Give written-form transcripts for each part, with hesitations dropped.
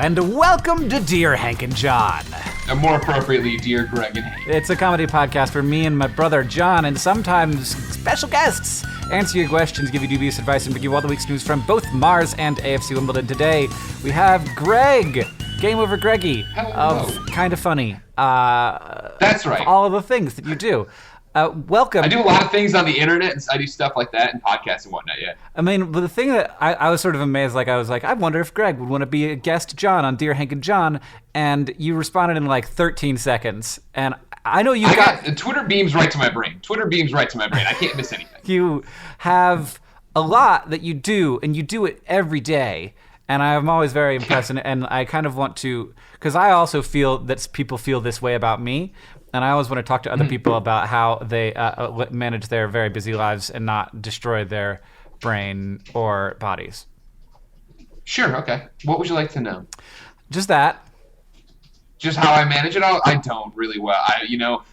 and welcome to Dear Hank and John. And more appropriately, Dear Greg and Hank. It's a comedy podcast where me and my brother John, and sometimes special guests, answer your questions, give you dubious advice, and bring you all the week's news from both Mars and AFC Wimbledon. Today, we have Greg, Game Over Greggy, of Kinda Funny. That's right. All of the things that you do. Welcome. I do a lot of things on the internet, and I do stuff like that and podcasts and whatnot, yeah. I mean, the thing that I was sort of amazed, I was like, I wonder if Greg would want to be a guest John on Dear Hank and John, and you responded in like 13 seconds. And I know you got Twitter beams right to my brain. I can't miss anything. You have a lot that you do, and you do it every day. And I'm always very impressed, and I kind of want to, because I also feel that people feel this way about me. And I always want to talk to other people about how they manage their very busy lives and not destroy their brain or bodies. Sure, okay. What would you like to know? Just that. Just how I manage it all? I don't really well. I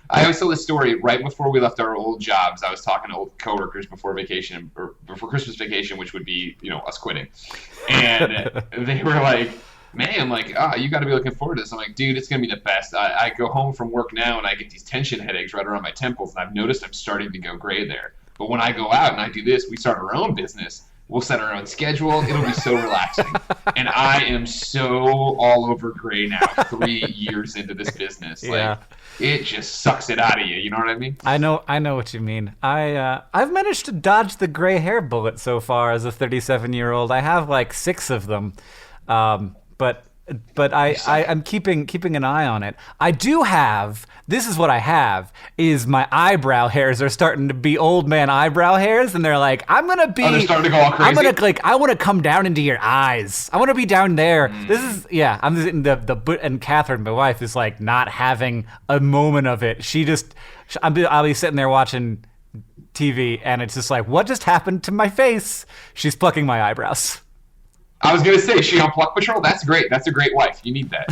always tell this story right before we left our old jobs. I was talking to old coworkers before vacation, or before Christmas vacation, which would be, us quitting. And they were like, man, you got to be looking forward to this. I'm like, dude, it's going to be the best. I go home from work now, and I get these tension headaches right around my temples, and I've noticed I'm starting to go gray there. But when I go out and I do this, we start our own business. We'll set our own schedule. It'll be so relaxing. And I am so all over gray now, 3 years into this business. Yeah. It just sucks it out of you. You know what I mean? I know what you mean. I've managed to dodge the gray hair bullet so far as a 37-year-old. I have like 6 of them. But I'm keeping an eye on it. I do have, this is what I have, is my eyebrow hairs are starting to be old man eyebrow hairs, and they're like, they're starting to go all crazy? I want to come down into your eyes. I want to be down there. This is, I'm just in and Catherine, my wife, is like not having a moment of it. I'll be sitting there watching TV, and it's just like, what just happened to my face? She's plucking my eyebrows. I was going to say, is she on Pluck Patrol? That's great. That's a great wife. You need that.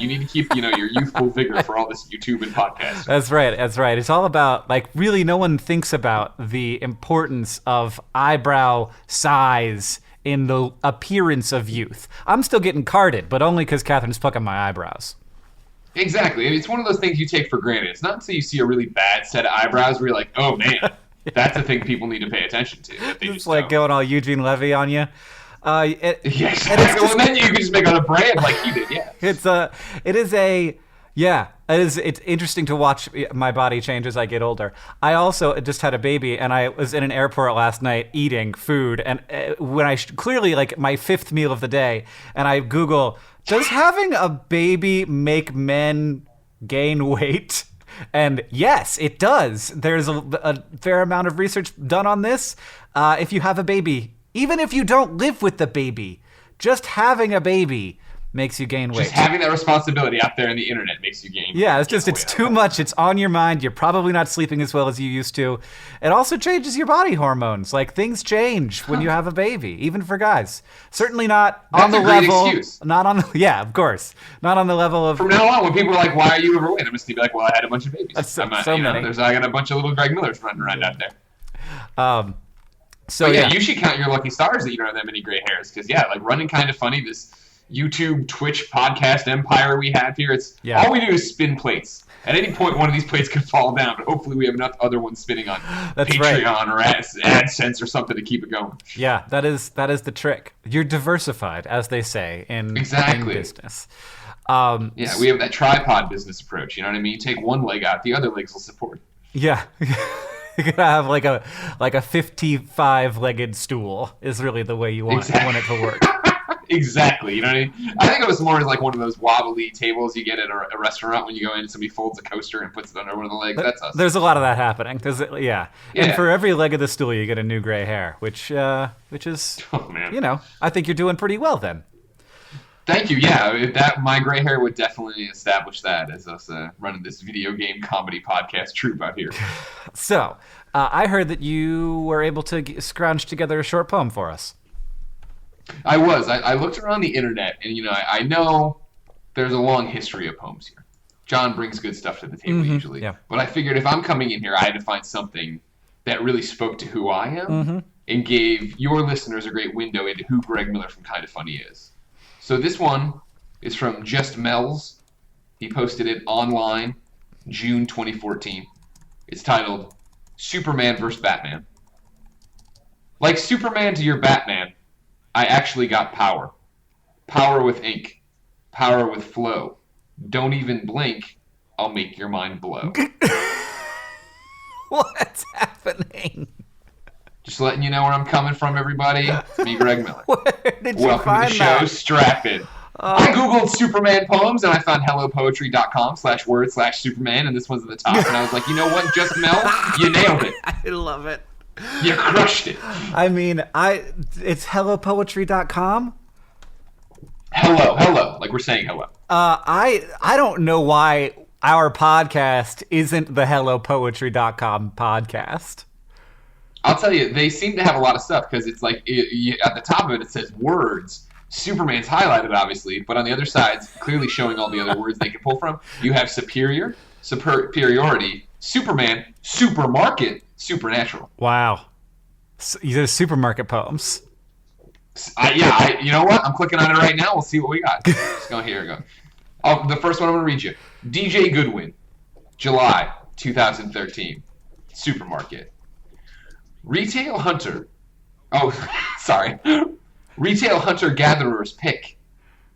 You need to keep, your youthful vigor for all this YouTube and podcast. That's right. It's all about, really no one thinks about the importance of eyebrow size in the appearance of youth. I'm still getting carded, but only because Catherine's plucking my eyebrows. Exactly. It's one of those things you take for granted. It's not until you see a really bad set of eyebrows where you're like, oh, man, that's a thing people need to pay attention to. That they just going all Eugene Levy on you. Yes. And then you can just make on a brand like he did. Yeah. It's interesting to watch my body change as I get older. I also just had a baby, and I was in an airport last night eating food, and when I clearly my 5th meal of the day, and I Google, does having a baby make men gain weight? And yes, it does. There's a fair amount of research done on this. If you have a baby, even if you don't live with the baby, just having a baby makes you gain weight. Just having that responsibility out there in the internet makes you gain weight. Yeah, it's too much. It's on your mind. You're probably not sleeping as well as you used to. It also changes your body hormones. Things change when you have a baby, even for guys. Certainly not on the level. Excuse. Not on the, yeah, of course. Not on the level of. From now on, when people are like, why are you overweight? I'm just going to be like, well, I had a bunch of babies. That's many. I got a bunch of little Greg Millers running around out there. So you should count your lucky stars that you don't have that many gray hairs, because running Kinda Funny, this YouTube, Twitch, podcast empire we have here, all we do is spin plates. At any point, one of these plates could fall down, but hopefully we have enough other ones spinning on Patreon or AdSense or something to keep it going. Yeah, that is the trick. You're diversified, as they say in business. We have that tripod business approach. You know what I mean? You take one leg out, the other legs will support. Yeah. You're gonna have like a 55-legged stool is really the way you want it to work. Exactly. You know what I mean? I think it was more as one of those wobbly tables you get at a restaurant when you go in and somebody folds a coaster and puts it under one of the legs. That's us. There's a lot of that happening. And for every leg of the stool, you get a new gray hair, which is, I think you're doing pretty well then. Thank you. Yeah, my gray hair would definitely establish that as us running this video game comedy podcast troupe out here. So, I heard that you were able to scrounge together a short poem for us. I was. I looked around the internet, and I know there's a long history of poems here. John brings good stuff to the table usually, but I figured if I'm coming in here, I had to find something that really spoke to who I am and gave your listeners a great window into who Greg Miller from Kinda Funny is. So this one is from Just Mel's. He posted it online June 2014. It's titled Superman vs. Batman. Like Superman to your Batman, I actually got power. Power with ink. Power with flow. Don't even blink. I'll make your mind blow. What's happening? Just letting you know where I'm coming from, everybody. It's me, Greg Miller. Where did you Welcome find to the show, Strap In. I Googled Superman poems, and I found hellopoetry.com/word/Superman, and this one's at the top. And I was like, you know what, Just Mel? You nailed it. I love it. You crushed it. I mean, it's hellopoetry.com? Hello. Like we're saying hello. I don't know why our podcast isn't the hellopoetry.com podcast. I'll tell you, they seem to have a lot of stuff because it's like at the top of it says words. Superman's highlighted, obviously, but on the other side, it's clearly showing all the other words they can pull from. You have superior, superiority, Superman, supermarket, supernatural. Wow. These are supermarket poems. You know what? I'm clicking on it right now. We'll see what we got. Let's go. Here we go. The first one I'm going to read you. DJ Goodwin, July 2013. Supermarket. Retail hunter. Oh, sorry. Retail hunter-gatherers pick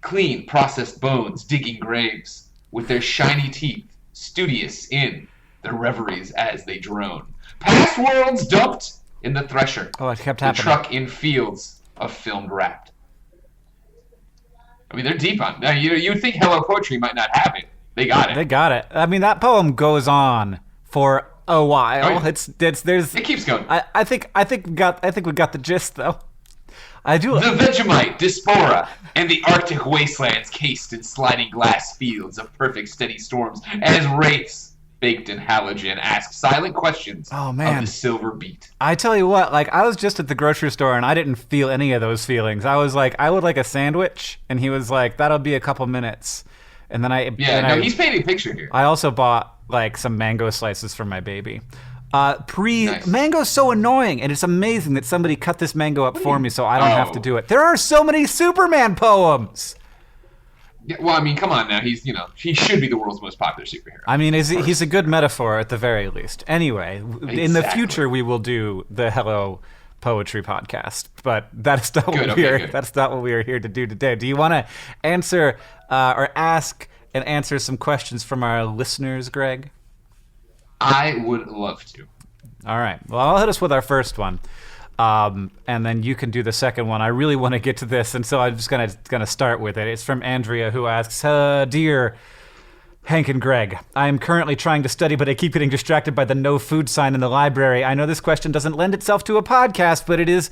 clean, processed bones, digging graves, with their shiny teeth, studious in their reveries as they drone. Past worlds dumped in the thresher. Oh, it kept the happening. Truck in fields of filmed wrapped. I mean, they're deep on it. You'd think Hello Poetry might not have it. They got it. They got it. I mean, that poem goes on for a while. Oh, yeah. It keeps going. I think we got the gist though. I do. The Vegemite, Diaspora, and the Arctic wastelands cased in sliding glass fields of perfect steady storms as wraiths baked in halogen ask silent questions of the silver beat. I tell you what, like I was just at the grocery store and I didn't feel any of those feelings. I was like, I would like a sandwich, and he was like, that'll be a couple minutes. And then he's painting a picture here. I also bought like some mango slices for my baby. Nice. Mango's so annoying, and it's amazing that somebody cut this mango up for me so I don't have to do it. There are so many Superman poems. Yeah, well, I mean, come on now. He should be the world's most popular superhero. I mean, he's a good metaphor at the very least. Anyway, in the future we will do the Hello Poetry podcast, but that's not that's not what we are here to do today. Do you want to answer or ask and answer some questions from our listeners, Greg? I would love to. All right. Well, I'll hit us with our first one, and then you can do the second one. I really want to get to this, and so I'm just gonna start with it. It's from Andrea, who asks, "Dear Hank and Greg, I am currently trying to study, but I keep getting distracted by the no food sign in the library. I know this question doesn't lend itself to a podcast, but it is."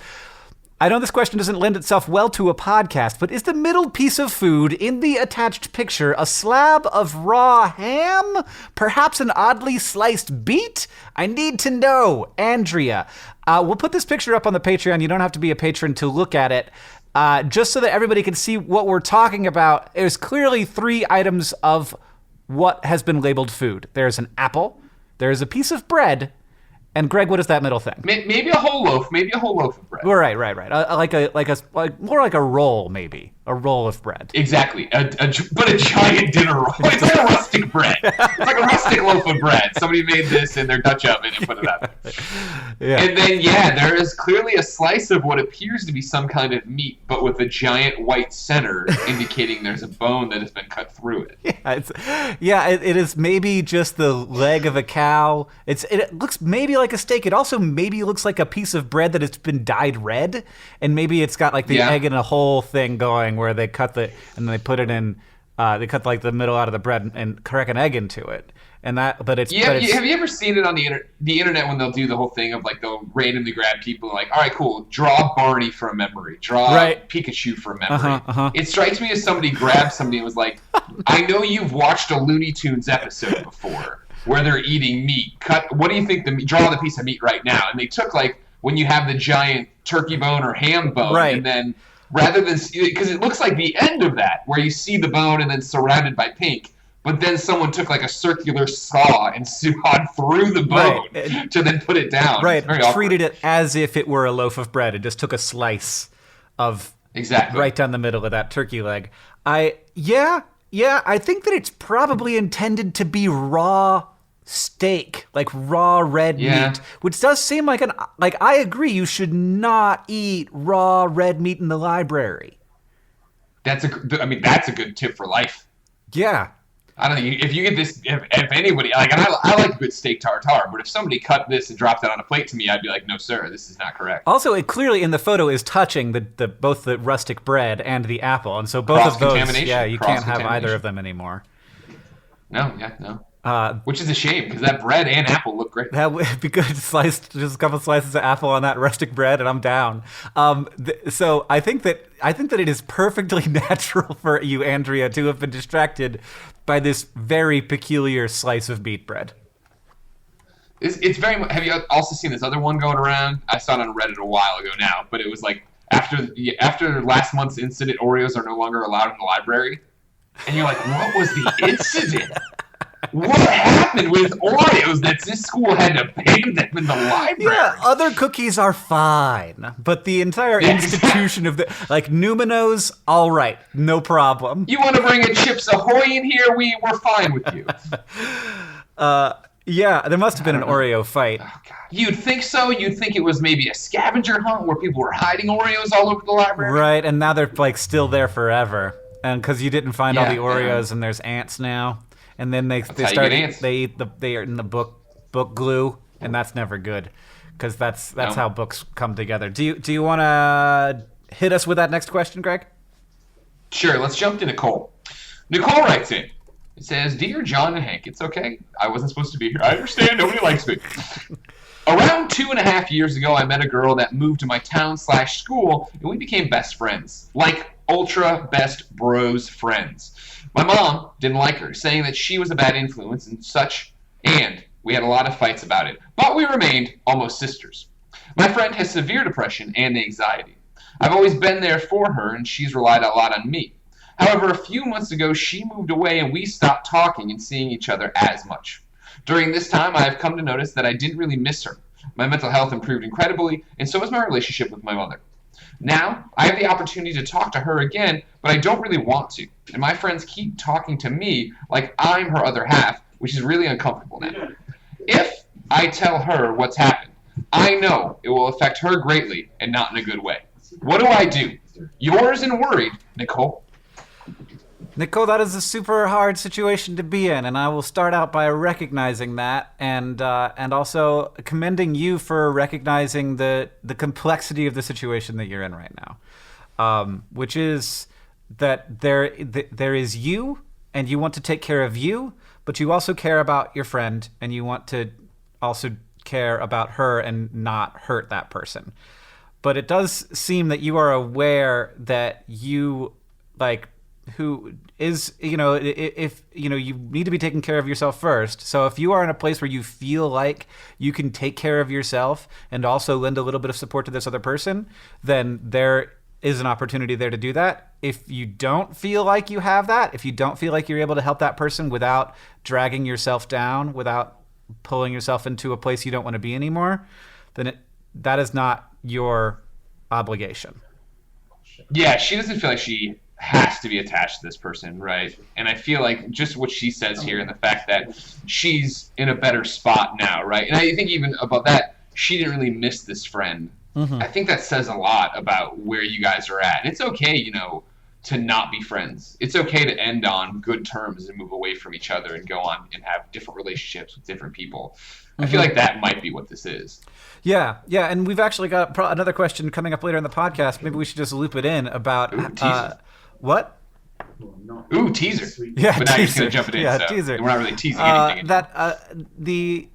I know this question doesn't lend itself well to a podcast, but is the middle piece of food in the attached picture a slab of raw ham? Perhaps an oddly sliced beet? I need to know. Andrea. We'll put this picture up on the Patreon. You don't have to be a patron to look at it. Just so that everybody can see what we're talking about. There's clearly 3 items of what has been labeled food. There's an apple, there's a piece of bread, and Greg, what is that middle thing? Maybe a whole loaf. Maybe a whole loaf of bread. Right. Like more like a roll, maybe a roll of bread. Exactly. But a giant dinner roll. It's like a rustic bread. It's like a rustic loaf of bread. Somebody made this in their Dutch oven and put it up. Yeah. And then there is clearly a slice of what appears to be some kind of meat, but with a giant white center, indicating there's a bone that has been cut through it. It is maybe just the leg of a cow. It looks maybe like a steak. It also maybe looks like a piece of bread that has been dyed red, and maybe it's got like the egg and a whole thing going where they cut and they put it in. They cut like the middle out of the bread and crack an egg into it, and that. Have you ever seen it on the internet when they'll do the whole thing of like they'll randomly grab people and like, all right, cool, draw Barney for a memory, draw Pikachu for a memory. It strikes me as somebody grabbed somebody and was like, I know you've watched a Looney Tunes episode before where they're eating meat. What do you think? Draw the piece of meat right now, and they took like when you have the giant turkey bone or ham bone, and then. Rather than, because it looks like the end of that, where you see the bone and then surrounded by pink, but then someone took like a circular saw and sawed through the bone to then put it down. Right, treated it as if it were a loaf of bread. It just took a slice of Exactly. right down the middle of that turkey leg. I think that it's probably intended to be raw steak, like raw red meat, which does seem like I agree, you should not eat raw red meat in the library. That's a good tip for life. Yeah. I don't know, if you get this, if anybody, like, and I like a good steak tartare, but if somebody cut this and dropped it on a plate to me, I'd be like, no, sir, this is not correct. Also, it clearly in the photo is touching both the rustic bread and the apple, and so both of those, you can't have either of them anymore. No. Which is a shame, because that bread and apple look great. That would be good. Sliced, just a couple slices of apple on that rustic bread, and I'm down. So I think that it is perfectly natural for you, Andrea, to have been distracted by this very peculiar slice of meat bread. It's very. Have you also seen this other one going around? I saw it on Reddit a while ago now, but it was like after last month's incident, Oreos are no longer allowed in the library, and you're like, what was the incident? What happened with Oreos that this school had to ban them in the library? Yeah, other cookies are fine, but the entire institution of Numinos, all right, no problem. You want to bring a Chips Ahoy in here? We're fine with you. Yeah, there must have been an Oreo fight. Oh, God. You'd think so. You'd think it was maybe a scavenger hunt where people were hiding Oreos all over the library. Right, and now they're still there forever, and because you didn't find all the Oreos, and there's ants now. And then they are in the book glue, and that's never good, because that's how books come together. Do you want to hit us with that next question, Greg? Sure. Let's jump to Nicole. Nicole writes in. It says, "Dear John and Hank, it's okay. I wasn't supposed to be here. I understand. Nobody likes me. Around 2.5 years ago, I met a girl that moved to my town/school, and we became best friends, like ultra best bros friends. My mom didn't like her, saying that she was a bad influence and such, and we had a lot of fights about it, but we remained almost sisters. My friend has severe depression and anxiety. I've always been there for her, and she's relied a lot on me. However, a few months ago, she moved away, and we stopped talking and seeing each other as much. During this time, I have come to notice that I didn't really miss her. My mental health improved incredibly, and so has my relationship with my mother. Now, I have the opportunity to talk to her again, but I don't really want to. And my friends keep talking to me like I'm her other half, which is really uncomfortable now. If I tell her what's happened, I know it will affect her greatly and not in a good way. What do I do? Yours and worried, Nicole." Nicole, that is a super hard situation to be in, and I will start out by recognizing that, and also commending you for recognizing the complexity of the situation that you're in right now, which is that there is you, and you want to take care of you, but you also care about your friend, and you want to also care about her and not hurt that person. But it does seem that you are aware that you who is, if you need to be taking care of yourself first. So if you are in a place where you feel like you can take care of yourself and also lend a little bit of support to this other person, then there is an opportunity there to do that. If you don't feel like you have that, if you don't feel like you're able to help that person without dragging yourself down, without pulling yourself into a place you don't want to be anymore, then that is not your obligation. Yeah, she doesn't feel like she has to be attached to this person, right? And I feel like just what she says here and the fact that she's in a better spot now, right? And I think even about that, she didn't really miss this friend. Mm-hmm. I think that says a lot about where you guys are at. And it's okay, to not be friends. It's okay to end on good terms and move away from each other and go on and have different relationships with different people. Mm-hmm. I feel like that might be what this is. Yeah, and we've actually got another question coming up later in the podcast. Maybe we should just loop it in about what? Ooh, teaser. Yeah, but now you're just going to jump it in, so teaser. We're not really teasing anything.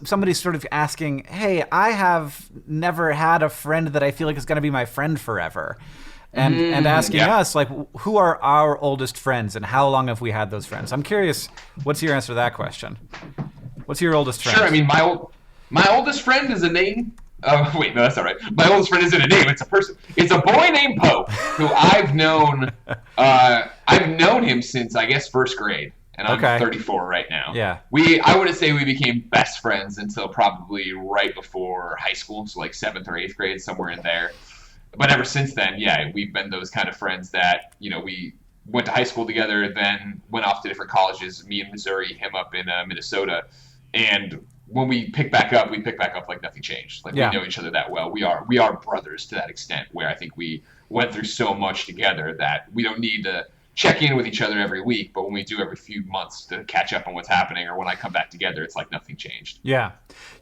Somebody's sort of asking, hey, I have never had a friend that I feel like is going to be my friend forever. And asking us, who are our oldest friends and how long have we had those friends? I'm curious, what's your answer to that question? What's your oldest friend? Sure, I mean, my oldest friend is a name. Oh, wait, no, that's all right. My oldest friend isn't a name; it's a person. It's a boy named Poe, who I've known. I've known him since I guess first grade, and I'm 34 right now. Yeah. I wouldn't say we became best friends until probably right before high school, so like 7th or 8th grade, somewhere in there. but ever since then, yeah, we've been those kind of friends that, we went to high school together, then went off to different colleges, me in Missouri, him up in Minnesota. And when we pick back up like nothing changed. Like, we know each other that well. We are brothers to that extent, where I think we went through so much together that we don't need to check in with each other every week, but when we do every few months to catch up on what's happening, or when I come back together, it's like nothing changed. Yeah.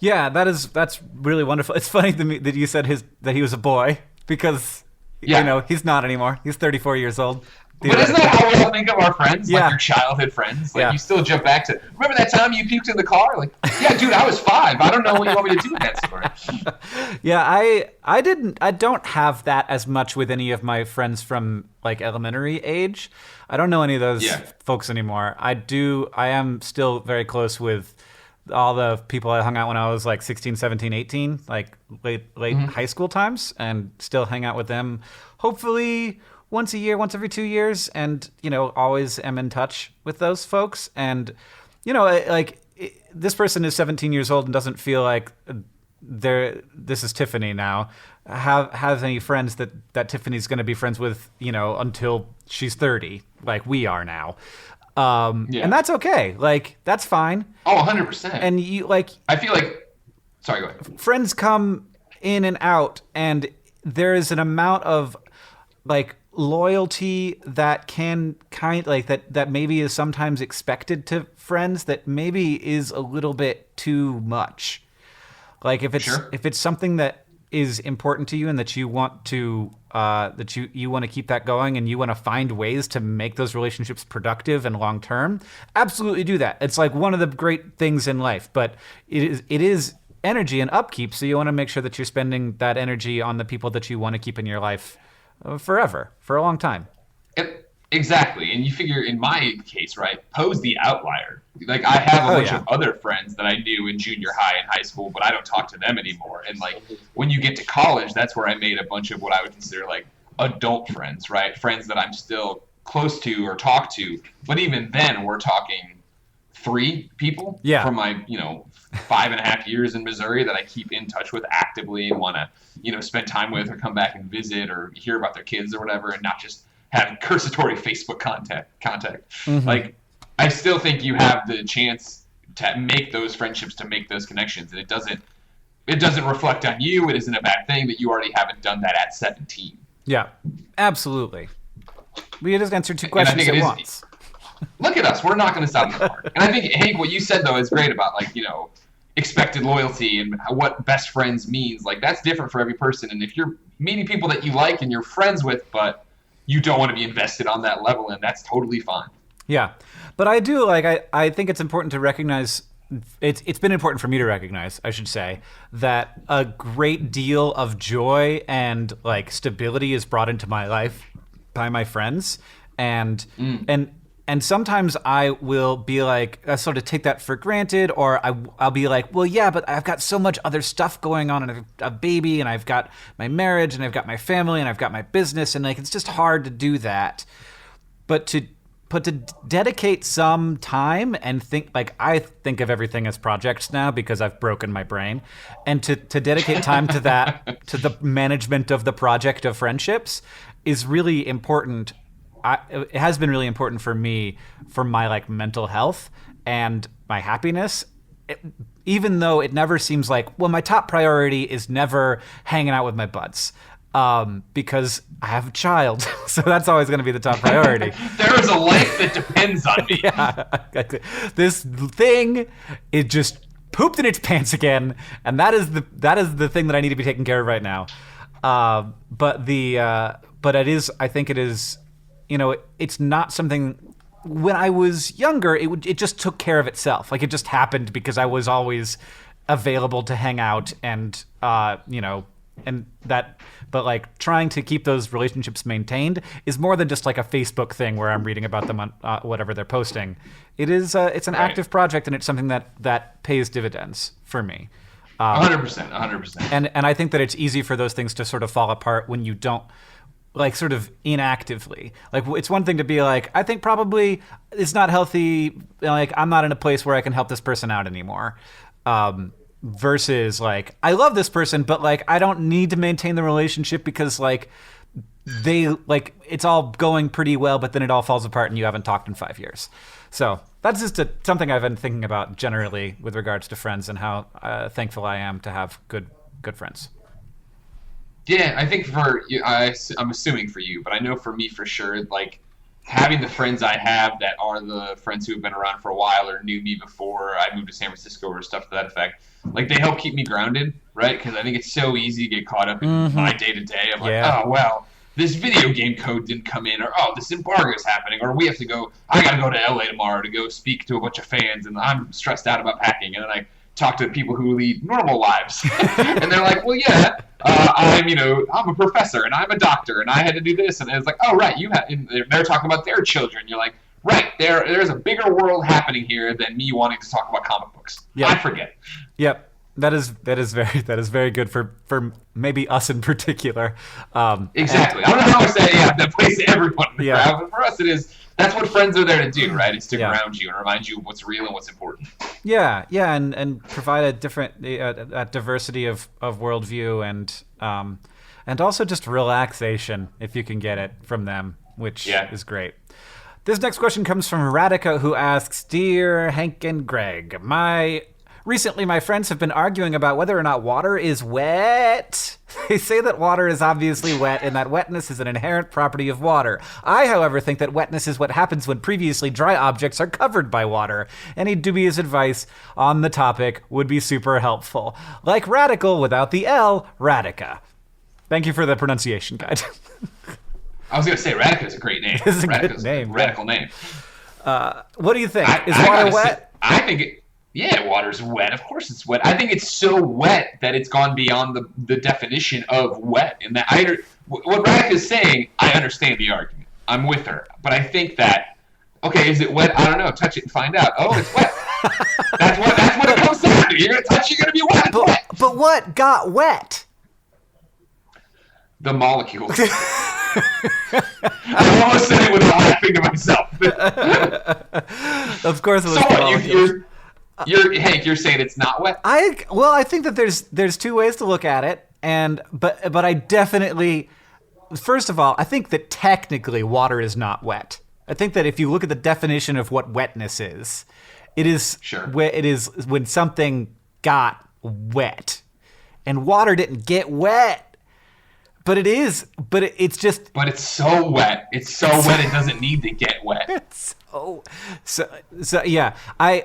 That's really wonderful. It's funny to me that you said that he was a boy, because he's not anymore. He's 34 years old. But isn't that how we all think of our friends? Like, your childhood friends? Like, you still jump back to, remember that time you puked in the car? Like, yeah, dude, I was 5. I don't know what you want me to do with that story. Yeah, I don't have that as much with any of my friends from, like, elementary age. I don't know any of those folks anymore. I am still very close with all the people I hung out when I was like 16, 17, 18, like late high school times, and still hang out with them. Hopefully once a year, once every 2 years, and, always am in touch with those folks. And, this person is 17 years old and doesn't feel like this is Tiffany now. Has any friends that Tiffany's going to be friends with, until she's 30, like we are now. And that's okay. Like, that's fine. Oh, 100%. And I feel like, sorry, go ahead. Friends come in and out, and there is an amount of, like, loyalty that can that maybe is sometimes expected to friends that maybe is a little bit too much. Like, if it's something that is important to you and that you want to you want to keep that going, and you want to find ways to make those relationships productive and long term, absolutely do that. It's like one of the great things in life, but it is energy and upkeep, so you want to make sure that you're spending that energy on the people that you want to keep in your life forever, for a long time. Exactly. And you figure, in my case, right, Poe's the outlier. Like, I have a bunch of other friends that I knew in junior high and high school, but I don't talk to them anymore. And, like, when you get to college, that's where I made a bunch of what I would consider, like, adult friends, right? Friends that I'm still close to or talk to. But even then, we're talking 3 people from my, 5.5 years in Missouri that I keep in touch with actively and want to, spend time with, or come back and visit, or hear about their kids or whatever, and not just have cursatory Facebook contact. Mm-hmm. Like, I still think you have the chance to make those friendships, to make those connections, and it doesn't reflect on you. It isn't a bad thing that you already haven't done that at 17. Yeah, absolutely. We just answered 2 questions at once. Look at us. We're knocking this out of the park. And I think, Hank, what you said, though, is great about, like, expected loyalty and what best friends means. Like, that's different for every person. And if you're meeting people that you like and you're friends with, but you don't want to be invested on that level, and that's totally fine. Yeah. But I do, like, I think it's important to recognize, it's been important for me to recognize, I should say, that a great deal of joy and, like, stability is brought into my life by my friends. And sometimes I will be like, I sort of take that for granted, or I'll be like, well, yeah, but I've got so much other stuff going on, and I've got a baby, and I've got my marriage, and I've got my family, and I've got my business, and, like, it's just hard to do that. But to dedicate some time and think, like, I think of everything as projects now because I've broken my brain, and to dedicate time to that, to the management of the project of friendships, is really important. It has been really important for me, for my, like, mental health and my happiness, even though it never seems like, well, my top priority is never hanging out with my buds, because I have a child, so that's always going to be the top priority. There is a life that depends on me. Yeah, this thing, it just pooped in its pants again, and that is the thing that I need to be taking care of right now. But it is, I think it is. It's not something. When I was younger, it just took care of itself. Like, it just happened because I was always available to hang out, and and that. But, like, trying to keep those relationships maintained is more than just, like, a Facebook thing where I'm reading about them on whatever they're posting. It is it's an active project, and it's something that pays dividends for me. 100%. And I think that it's easy for those things to sort of fall apart when you don't, like, sort of inactively. Like, it's one thing to be like, I think probably it's not healthy, like, I'm not in a place where I can help this person out anymore. versus like, I love this person, but like, I don't need to maintain the relationship because like they like it's all going pretty well, but then it all falls apart and you haven't talked in 5 years. So that's just something I've been thinking about generally with regards to friends and how thankful I am to have good friends. Yeah, I think for you, I'm assuming for you, but I know for me for sure, like having the friends I have that are the friends who have been around for a while or knew me before I moved to San Francisco or stuff to that effect, like they help keep me grounded, right? Because I think it's so easy to get caught up in my day-to-day of like, oh, well, this video game code didn't come in, or oh, this embargo is happening, or we have to go, I got to go to LA tomorrow to go speak to a bunch of fans, and I'm stressed out about packing, and then I talk to people who lead normal lives, and they're like, well, yeah, I'm a professor, and I'm a doctor, and I had to do this, and it's like, oh, right, and they're talking about their children. You're like, right, there's a bigger world happening here than me wanting to talk about comic books. Yep. I forget. Yep. That is very good for maybe us in particular. Exactly. I don't know how to say that applies to everyone in the crowd, but for us it is. That's what friends are there to do, right? It's to ground you and remind you of what's real and what's important. Yeah, and provide a different a diversity of worldview and also just relaxation if you can get it from them, which is great. This next question comes from Radhika, who asks, "Dear Hank and Greg, recently, my friends have been arguing about whether or not water is wet. They say that water is obviously wet and that wetness is an inherent property of water. I, however, think that wetness is what happens when previously dry objects are covered by water. Any dubious advice on the topic would be super helpful. Like radical without the L, Radhika." Thank you for the pronunciation guide. I was going to say Radhika is a great name. It's a good name. Radical name. What do you think? Is water wet? I think water's wet. Of course it's wet. I think it's so wet that it's gone beyond the definition of wet. And that what Radhika is saying, I understand the argument. I'm with her. But I think that, okay, is it wet? I don't know. Touch it and find out. Oh, it's wet. That's what it comes down to. You're going to touch it, you're going to be wet. But what got wet? The molecules. I almost said it without laughing to myself. Of course it was so the molecules. Hank, you're saying it's not wet? I think that there's two ways to look at it, but I definitely, first of all, I think that technically water is not wet. I think that if you look at the definition of what wetness is, it is when something got wet, and water didn't get wet. But it is. But it's just. But it's so wet. It's so wet. It doesn't need to get wet. It's so yeah. I'm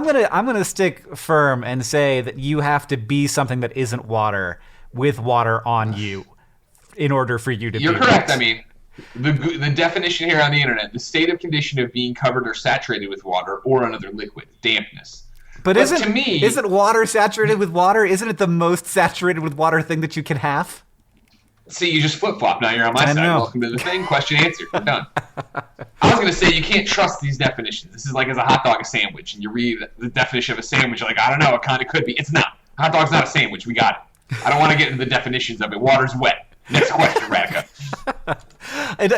gonna stick firm and say that you have to be something that isn't water with water on you in order for you to. You're be correct. wet. I mean, the definition here on the internet: the state of condition of being covered or saturated with water or another liquid, dampness. But isn't water saturated with water? Isn't it the most saturated with water thing that you can have? See, you just flip-flop. Now you're on my side. Welcome to the thing. Question answered. We're done. I was going to say, you can't trust these definitions. This is like as a hot dog a sandwich, and you read the definition of a sandwich, you're like, I don't know, it kind of could be. It's not. Hot dog's not a sandwich. We got it. I don't want to get into the definitions of it. Water's wet. Next question, Radhika.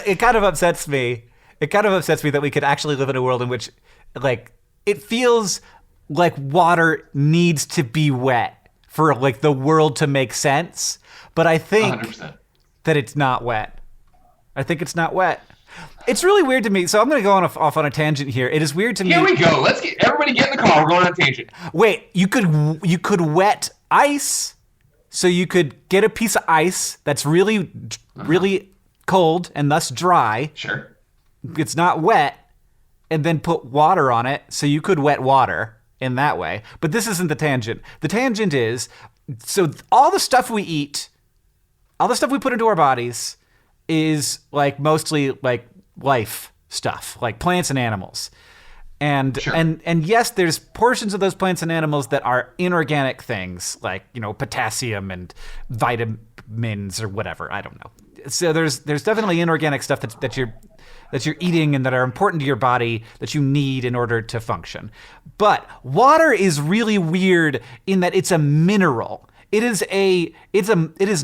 It kind of upsets me. It kind of upsets me that we could actually live in a world in which, like, it feels like water needs to be wet for like the world to make sense, but I think 100%. That it's not wet. I think it's not wet. It's really weird to me. So I'm going to go off on a tangent here. It is weird to me. Here we go. Let's everybody get in the car. We're going on a tangent. Wait, you could wet ice. So you could get a piece of ice that's really, really cold and thus dry. Sure. It's not wet, and then put water on it. So you could wet water in that way. But this isn't the tangent. The tangent is, so all the stuff we eat, all the stuff we put into our bodies is like mostly like life stuff, like plants and animals. And sure. and yes, there's portions of those plants and animals that are inorganic things, like, you know, potassium and vitamins or whatever. I don't know. So there's definitely inorganic stuff that you're eating and that are important to your body that you need in order to function. But water is really weird in that it's a mineral. It is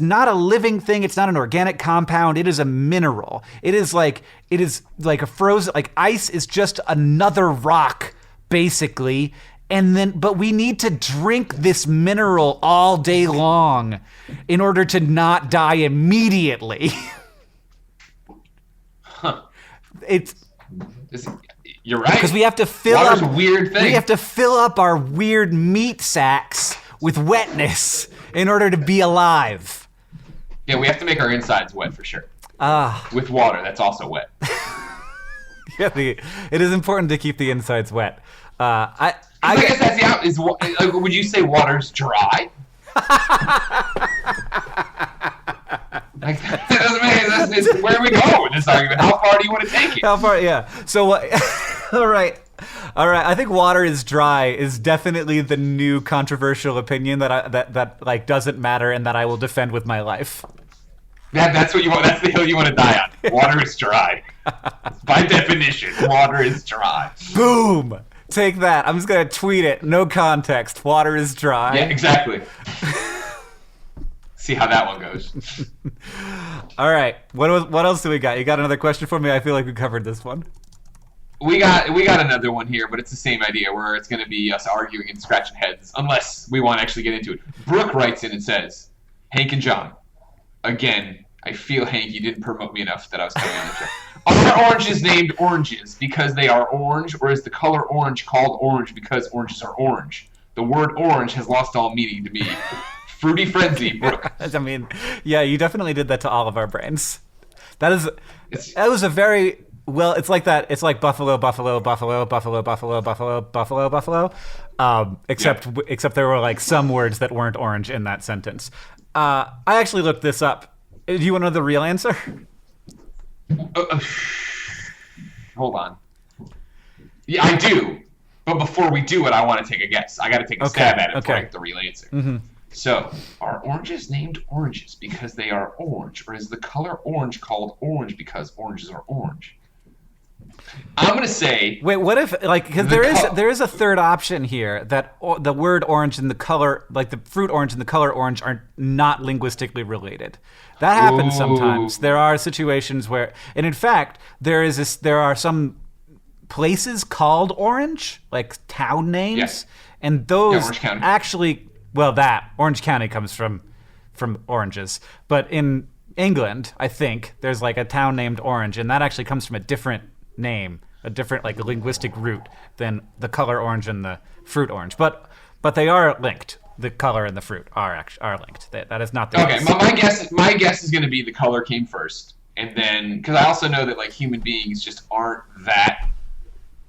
not a living thing. It's not an organic compound. It is a mineral. It is like a frozen, like ice is just another rock, basically. but we need to drink this mineral all day long in order to not die immediately. Huh. You're right. Because we have to fill Water's up a weird thing. We have to fill up our weird meat sacks with wetness in order to be alive. Yeah, we have to make our insides wet for sure. With water, that's also wet. Yeah, it is important to keep the insides wet. I guess that's would you say water's dry? Like, that doesn't make sense. Where are we going with this argument? How far do you want to take it? How far? Yeah. So, all right. I think water is dry is definitely the new controversial opinion that like doesn't matter and that I will defend with my life. That's what you want. That's the hill you want to die on. Water is dry. By definition, water is dry. Boom. Take that. I'm just gonna tweet it. No context. Water is dry. Yeah, exactly. See how that one goes. All right. What else do we got? You got another question for me? I feel like we covered this one. We got another one here, but it's the same idea where it's going to be us arguing and scratching heads, unless we want to actually get into it. Brooke writes in and says, Hank and John, again, I feel, Hank, you didn't promote me enough that I was coming on the show. Are oranges named oranges because they are orange, or is the color orange called orange because oranges are orange? The word orange has lost all meaning to me. Fruity frenzy, Brooke. I mean, yeah, you definitely did that to all of our brains. That was a very... Well, it's like that. It's like buffalo, buffalo, buffalo, buffalo, buffalo, buffalo, buffalo, buffalo. Except there were like some words that weren't orange in that sentence. I actually looked this up. Do you want to know the real answer? Hold on. Yeah, I do. But before we do it, I want to take a guess. I got to take a stab at it before I get the real answer. Mm-hmm. So, are oranges named oranges because they are orange, or is the color orange called orange because oranges are orange? I'm gonna say. Wait, what if because there is a third option here that the word orange and the color, like the fruit orange and the color orange, are not linguistically related. That happens sometimes. There are situations where, and in fact, there are some places called Orange, like town names, and those actually, that Orange County comes from oranges, but in England, I think there's like a town named Orange, and that actually comes from a different name, a different like linguistic root than the color orange and the fruit orange, but they are linked. The color and the fruit are linked. That is not the case. My guess is going to be the color came first, and then because I also know that like human beings just aren't that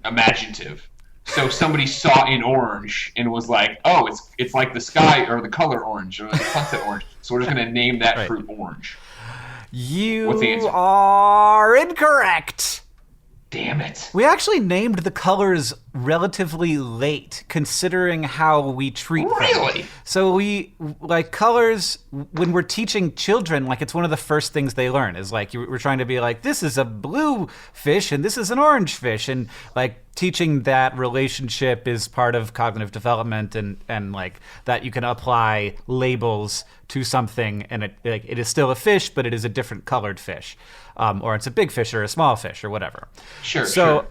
imaginative. So somebody saw an orange and was like, "Oh, it's like the sky or the color orange or the sunset orange." So we're just going to name that fruit orange. What's the answer? Are incorrect. Damn it. We actually named the colors relatively late, considering how we treat them. Really? So we, like, colors, when we're teaching children, like, it's one of the first things they learn, is, like, we're trying to be like, this is a blue fish and this is an orange fish, and, like, teaching that relationship is part of cognitive development, and like, that you can apply labels to something, and it is still a fish, but it is a different colored fish. Or it's a big fish or a small fish or whatever. Sure.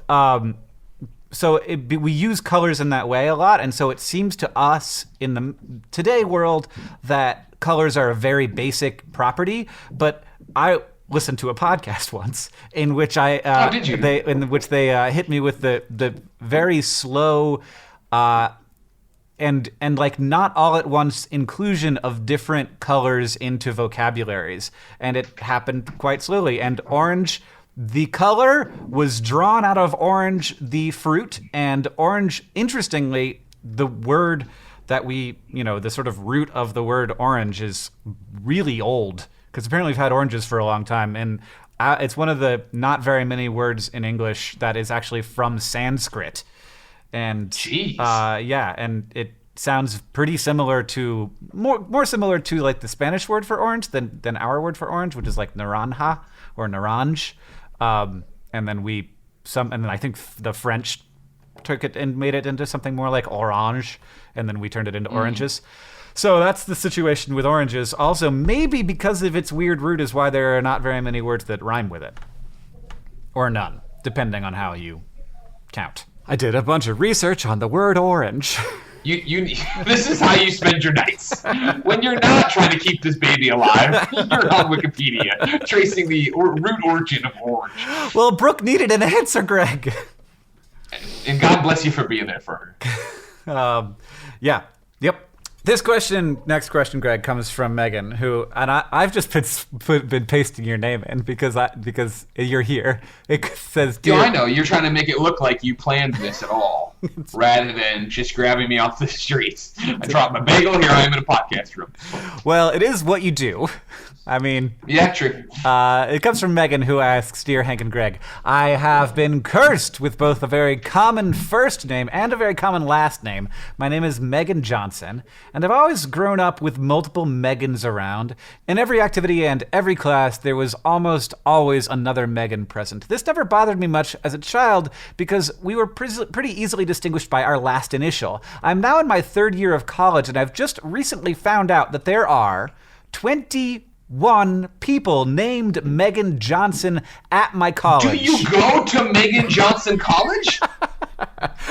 We use colors in that way a lot, and so it seems to us in the today world that colors are a very basic property. But I listened to a podcast once in which did you? They hit me with the very slow and like not all at once inclusion of different colors into vocabularies, and it happened quite slowly. And orange, the color, was drawn out of orange, the fruit, and orange, interestingly, the word that the sort of root of the word orange is really old, because apparently we've had oranges for a long time, and it's one of the not very many words in English that is actually from Sanskrit. And jeez. And it sounds pretty similar to more similar to like the Spanish word for orange than our word for orange, which is like naranja or naranj. And then I think the French took it and made it into something more like orange, and then we turned it into oranges. So that's the situation with oranges. Also, maybe because of its weird root is why there are not very many words that rhyme with it, or none, depending on how you count. I did a bunch of research on the word orange. You this is how you spend your nights. When you're not trying to keep this baby alive, you're on Wikipedia, tracing the root origin of orange. Well, Brooke needed an answer, Greg. And God bless you for being there for her. Yeah. Yep. Next question, Greg, comes from Megan, who, and I've just been pasting your name in because you're here. It says, "Dear." I know you're trying to make it look like you planned this at all, rather than just grabbing me off the streets. I dropped my bagel. Here I am in a podcast room. Well, it is what you do. I mean, yeah, true. It comes from Megan, who asks, "Dear Hank and Greg, I have been cursed with both a very common first name and a very common last name. My name is Megan Johnson, and I've always grown up with multiple Megans around. In every activity and every class, there was almost always another Megan present. This never bothered me much as a child because we were pretty easily distinguished by our last initial. I'm now in my third year of college, and I've just recently found out that there are 21 people named Megan Johnson at my college. Do you go to Megan Johnson College?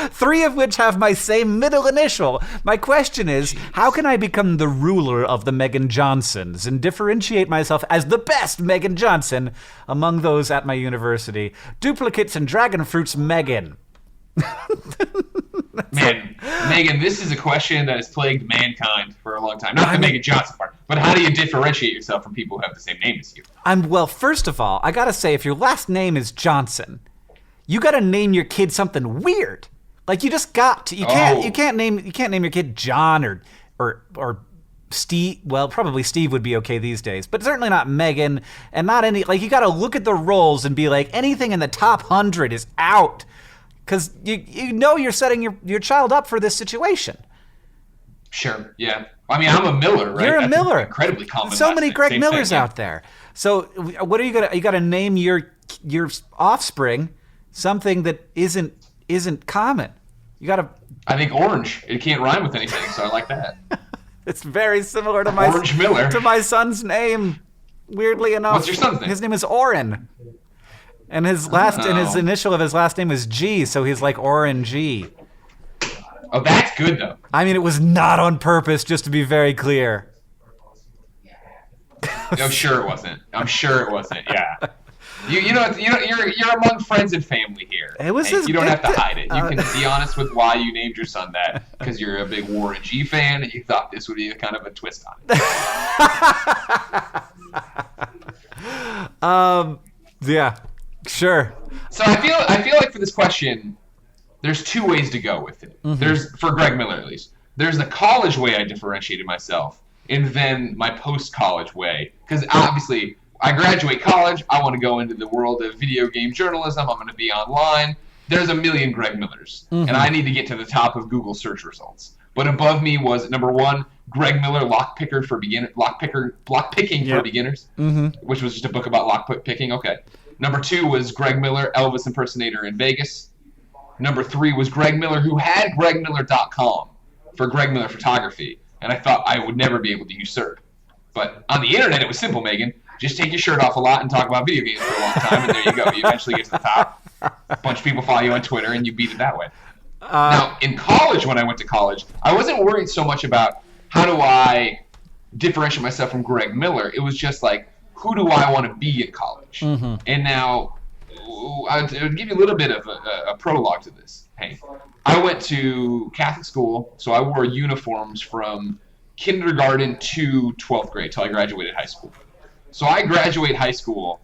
3 of which have my same middle initial. My question is, how can I become the ruler of the Megan Johnsons and differentiate myself as the best Megan Johnson among those at my university? Duplicates and dragon fruits, Megan." Man, Megan, this is a question that has plagued mankind for a long time. Not the Megan Johnson part, but how do you differentiate yourself from people who have the same name as you? Well, first of all, I gotta say, if your last name is Johnson, you gotta name your kid something weird. Like, you just got to. You can't name your kid John or Steve. Well, probably Steve would be okay these days, but certainly not Megan, and not any. Like, you gotta look at the roles and be like, anything in the top 100 is out. Because you know you're setting your child up for this situation. Sure, yeah. I mean, I'm a Miller, right? You're a Miller. Incredibly common. So many Greg Millers out there. So what are you gonna? You got to name your offspring something that isn't common. You got to. I think orange. It can't rhyme with anything, so I like that. It's very similar to my Orange Miller. To my son's name. Weirdly enough, what's your son's name? His name is Oren. And his initial of his last name is G, so he's like Oren G. Oh, that's good though. I mean, it was not on purpose, just to be very clear. I'm sure it wasn't. Yeah. You're among friends and family here. It was. You don't have to hide it. You can be honest with why you named your son that, because you're a big Warren G fan and you thought this would be a kind of a twist on it. Yeah. Sure. So I feel like for this question, there's 2 ways to go with it. Mm-hmm. There's, for Greg Miller at least, there's the college way I differentiated myself, and then my post-college way. Because obviously, I graduate college, I want to go into the world of video game journalism, I'm going to be online. There's a million Greg Millers, and I need to get to the top of Google search results. But above me was, number 1, Greg Miller, lockpicking for beginners, which was just a book about lockpicking. Okay. Number 2 was Greg Miller, Elvis impersonator in Vegas. Number 3 was Greg Miller, who had GregMiller.com for Greg Miller photography, and I thought I would never be able to usurp. But on the internet, it was simple, Megan. Just take your shirt off a lot and talk about video games for a long time, and there you go. You eventually get to the top. A bunch of people follow you on Twitter, and you beat it that way. Now, in college, when I went to college, I wasn't worried so much about how do I differentiate myself from Greg Miller. It was just like, who do I want to be in college? Mm-hmm. And now, I'll give you a little bit of a prologue to this. Hey, I went to Catholic school, so I wore uniforms from kindergarten to 12th grade till I graduated high school. So I graduate high school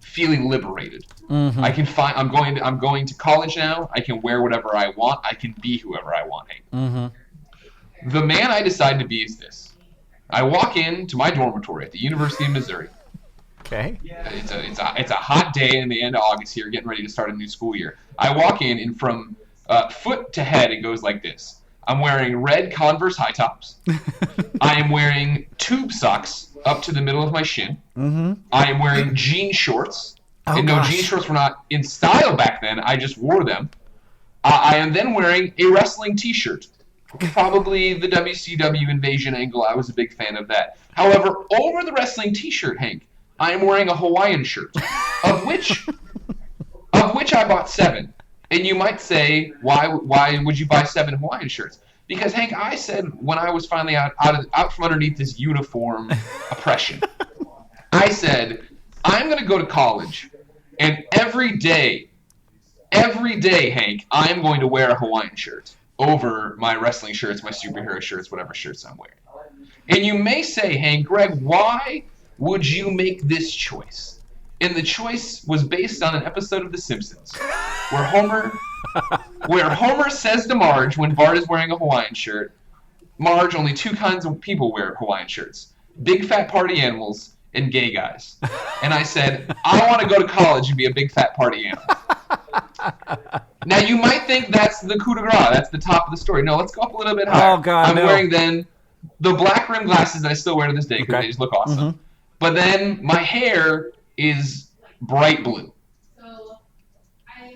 feeling liberated. Mm-hmm. I'm going to college now. I can wear whatever I want. I can be whoever I want. Hey. Mm-hmm. The man I decide to be is this. I walk into my dormitory at the University of Missouri. Okay. It's a hot day in the end of August here, getting ready to start a new school year. I walk in, and from foot to head, it goes like this. I'm wearing red Converse high tops. I am wearing tube socks up to the middle of my shin. Mm-hmm. I am wearing jean shorts. Oh, and no, jean shorts were not in style back then. I just wore them. I am then wearing a wrestling t-shirt. Probably the WCW Invasion angle. I was a big fan of that. However, over the wrestling t-shirt, Hank, I am wearing a Hawaiian shirt, of which I bought 7. And you might say, why would you buy 7 Hawaiian shirts? Because, Hank, I said when I was finally out from underneath this uniform oppression, I said, I'm going to go to college, and every day, Hank, I'm going to wear a Hawaiian shirt over my wrestling shirts, my superhero shirts, whatever shirts I'm wearing. And you may say, Hank, Greg, why would you make this choice? And the choice was based on an episode of The Simpsons, where Homer says to Marge when Bart is wearing a Hawaiian shirt, Marge, only 2 kinds of people wear Hawaiian shirts: big fat party animals and gay guys. And I said, I want to go to college and be a big fat party animal. Now, you might think that's the coup de grace. That's the top of the story. No, let's go up a little bit higher. Oh, God, I'm wearing then the black rim glasses that I still wear to this day because they just look awesome. Mm-hmm. But then my hair is bright blue.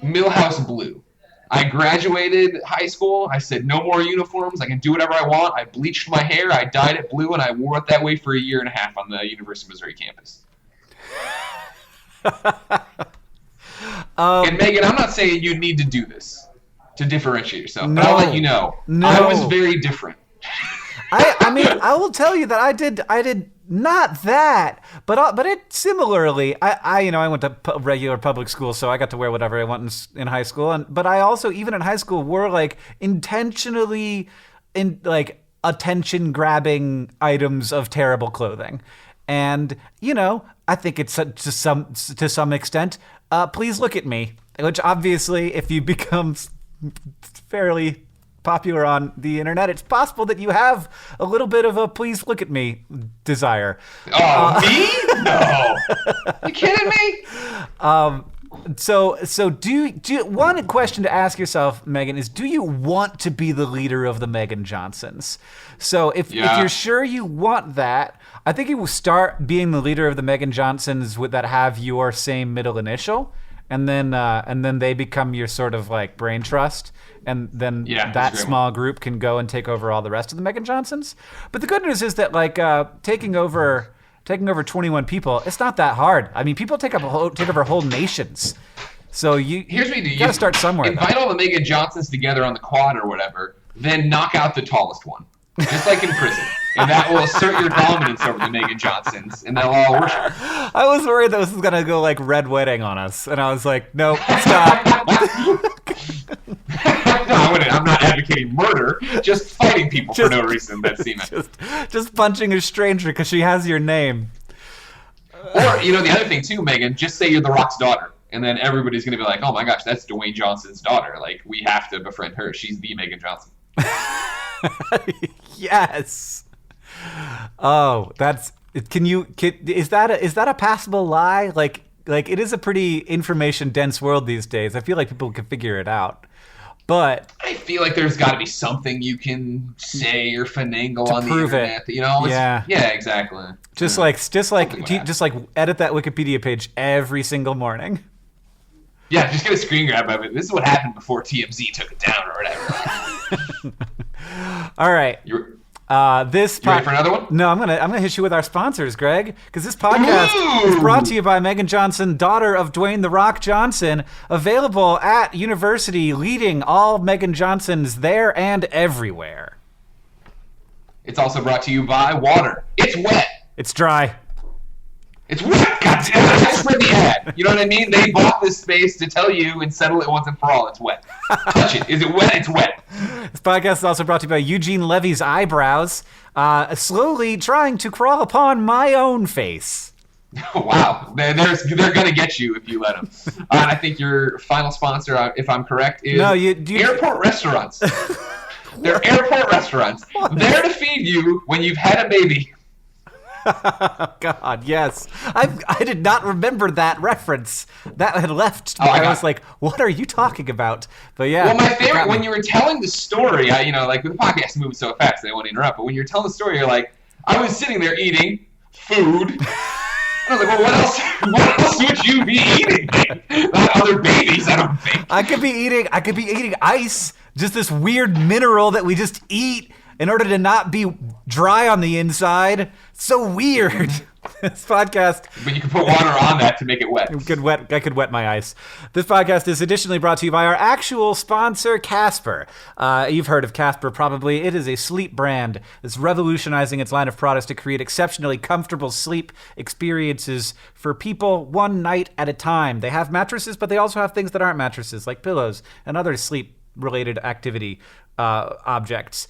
Millhouse blue. I graduated high school. I said, no more uniforms. I can do whatever I want. I bleached my hair. I dyed it blue, and I wore it that way for a year and a half on the University of Missouri campus. And Megan, I'm not saying you need to do this to differentiate yourself, but I'll let you know. I was very different. I mean, I will tell you that I did not that, but it similarly. I went to regular public school, so I got to wear whatever I want in high school, but I also, even in high school, wore like intentionally attention grabbing items of terrible clothing, and I think it's to some extent. Please look at me, which obviously, if you become fairly popular on the internet, it's possible that you have a little bit of a please look at me desire. Oh, me? No. You kidding me? So do you one question to ask yourself, Megan, is do you want to be the leader of the Megan Johnsons? So if you're sure you want that, I think you will start being the leader of the Megan Johnsons that have your same middle initial, and then they become your sort of like brain trust, and then that small group can go and take over all the rest of the Megan Johnsons. But the good news is that taking over 21 people, it's not that hard. I mean, people take over whole nations. So here's what you do. You got to start somewhere. Invite all the Megan Johnsons together on the quad or whatever, then knock out the tallest one, just like in prison. And that will assert your dominance over the Megan Johnsons, and they'll all worship. I was worried that this was going to go like Red Wedding on us, and I was like, no, stop. No, I'm not advocating murder, just fighting people for no reason. That's Seaman. Just punching a stranger because she has your name. Or, the other thing too, Megan, just say you're The Rock's daughter, and then everybody's going to be like, oh my gosh, that's Dwayne Johnson's daughter. Like, we have to befriend her. She's the Megan Johnson. Yes. Oh, is that a passable lie? Like it is a pretty information dense world these days. I feel like people can figure it out. But I feel like there's got to be something you can say or finagle on the internet. Yeah, exactly. Just like edit that Wikipedia page every single morning. Yeah, just get a screen grab of it. This is what happened before TMZ took it down or whatever. All right. You ready for another one? No, I'm gonna hit you with our sponsors, Greg, because this podcast is brought to you by Megan Johnson, daughter of Dwayne "The Rock" Johnson, available at university, leading all Megan Johnsons there and everywhere. It's also brought to you by water. It's wet. It's dry. It's wet. God damn it. I just read the ad. You know what I mean? They bought this space to tell you and settle it once and for all. It's wet. Touch it. Is it wet? It's wet. This podcast is also brought to you by Eugene Levy's eyebrows, slowly trying to crawl upon my own face. Wow. They're going to get you if you let them. And I think your final sponsor, if I'm correct, is airport restaurants. They're airport restaurants. There to feed you when you've had a baby. God, yes. I did not remember that reference. That had left me. I was like, what are you talking about? But yeah. Well, my favorite, when you were telling the story, the podcast moves so fast, they won't interrupt, but when you're telling the story, you're like, I was sitting there eating food. And I was like, well, what else would you be eating? Not other babies, I don't think. I could be eating ice, just this weird mineral that we just eat in order to not be dry on the inside. So weird. This podcast. But you can put water on that to make it wet. I could wet my ice. This podcast is additionally brought to you by our actual sponsor, Casper. You've heard of Casper, probably. It is a sleep brand that's revolutionizing its line of products to create exceptionally comfortable sleep experiences for people one night at a time. They have mattresses, but they also have things that aren't mattresses, like pillows and other sleep-related activity objects.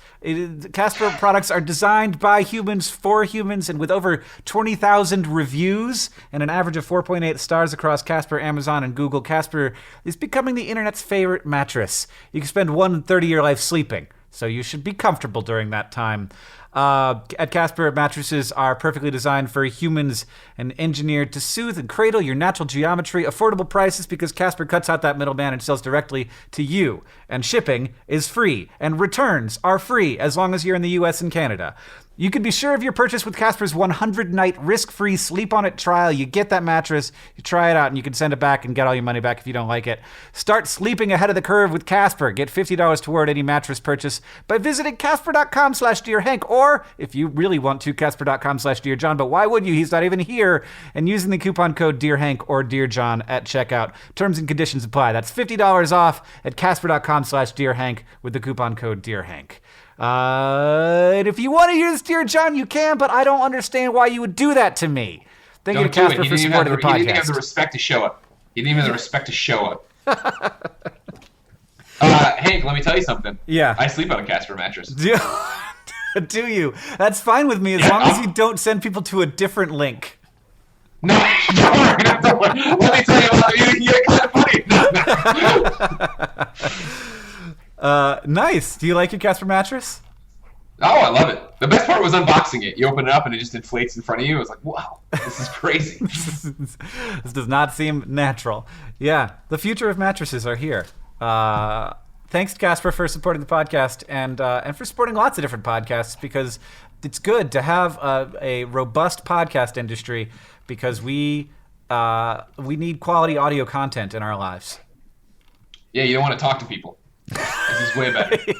Casper products are designed by humans for humans, and with over 20,000 reviews and an average of 4.8 stars across Casper, Amazon, and Google, Casper is becoming the internet's favorite mattress. You can spend 1/3 of your life sleeping, so you should be comfortable during that time. At Casper, mattresses are perfectly designed for humans and engineered to soothe and cradle your natural geometry. Affordable prices because Casper cuts out that middleman and sells directly to you. And shipping is free. And returns are free as long as you're in the US and Canada. You can be sure of your purchase with Casper's 100-night risk-free sleep-on-it trial. You get that mattress, you try it out, and you can send it back and get all your money back if you don't like it. Start sleeping ahead of the curve with Casper. Get $50 toward any mattress purchase by visiting casper.com/DearHank, or if you really want to, casper.com/DearJohn. But why would you? He's not even here. And using the coupon code DearHank or DearJohn at checkout. Terms and conditions apply. That's $50 off at casper.com/DearHank with the coupon code DearHank. And if you want to hear this, Dear John, you can, but I don't understand why you would do that to me. Thank you to Casper for supporting the podcast. He didn't have the respect to show up. He didn't even have the respect to show up. Hank, let me tell you something. Yeah. I sleep on a Casper mattress. Do you? That's fine with me as long as you don't send people to a different link. No, don't worry. Let me tell you, you're kind of funny. Nice. Do you like your Casper mattress? Oh, I love it. The best part was unboxing it. You open it up and it just inflates in front of you. It was like, wow, this is crazy. This does not seem natural. Yeah, the future of mattresses are here. Thanks, Casper, for supporting the podcast and for supporting lots of different podcasts, because it's good to have a robust podcast industry, because we need quality audio content in our lives. Yeah, you don't want to talk to people. This is way better. You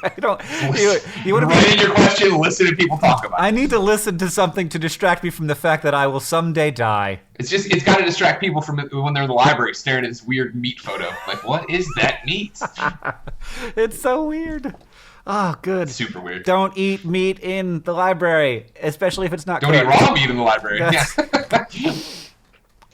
want to write in your question, listen to people talk about it. I need to listen to something to distract me from the fact that I will someday die. It's got to distract people from when they're in the library staring at this weird meat photo. Like, what is that meat? It's so weird. Oh, good. Super weird. Don't eat meat in the library, especially if it's not cooked. Don't eat raw meat in the library. Yes. Yeah.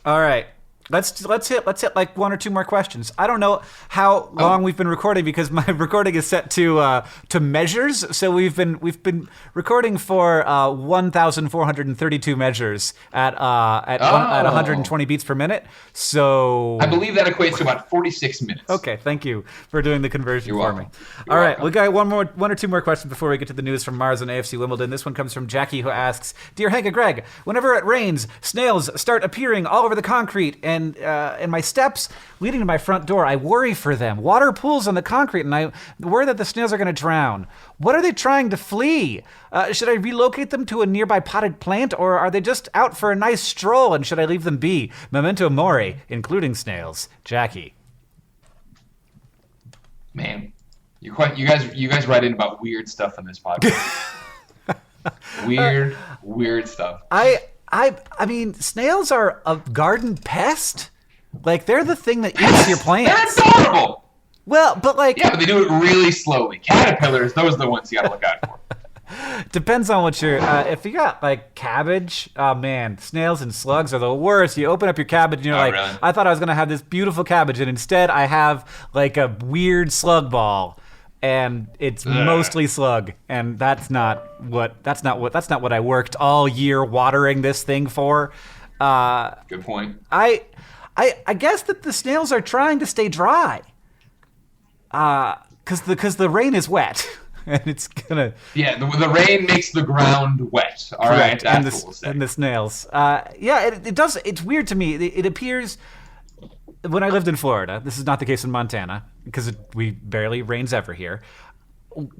All right. Let's hit like one or two more questions. I don't know how long we've been recording, because my recording is set to measures. So we've been recording for 1,432 measures at 120 beats per minute. So I believe that equates to about 46 minutes. Okay, thank you for doing the conversion You're for welcome. me. All right, we got one or two more questions before we get to the news from Mars and AFC Wimbledon. This one comes from Jackie, who asks, "Dear Hank and Greg, whenever it rains, snails start appearing all over the concrete and my steps leading to my front door. I worry for them. Water pools on the concrete, and I worry that the snails are going to drown. What are they trying to flee? Should I relocate them to a nearby potted plant, or are they just out for a nice stroll, and should I leave them be? Memento mori, including snails." Jackie. Man, you guys write in about weird stuff in this podcast. Weird stuff. I mean, snails are a garden pest. Like, they're the thing that eats your plants. They're adorable. Well, but like... Yeah, but they do it really slowly. Caterpillars, those are the ones you gotta look out for. Depends on what you're... if you got, like, cabbage, oh, man, snails and slugs are the worst. You open up your cabbage and you're like, really? I thought I was going to have this beautiful cabbage, and instead I have, like, a weird slug ball. And it's mostly slug, and that's not what I worked all year watering this thing for. Good point. I guess that the snails are trying to stay dry, because the rain is wet, and it's gonna. Yeah, the rain makes the ground wet. All right, that's what we'll say. And the snails. Yeah, it does. It's weird to me. It appears. When I lived in Florida, this is not the case in Montana, because we barely rains ever here.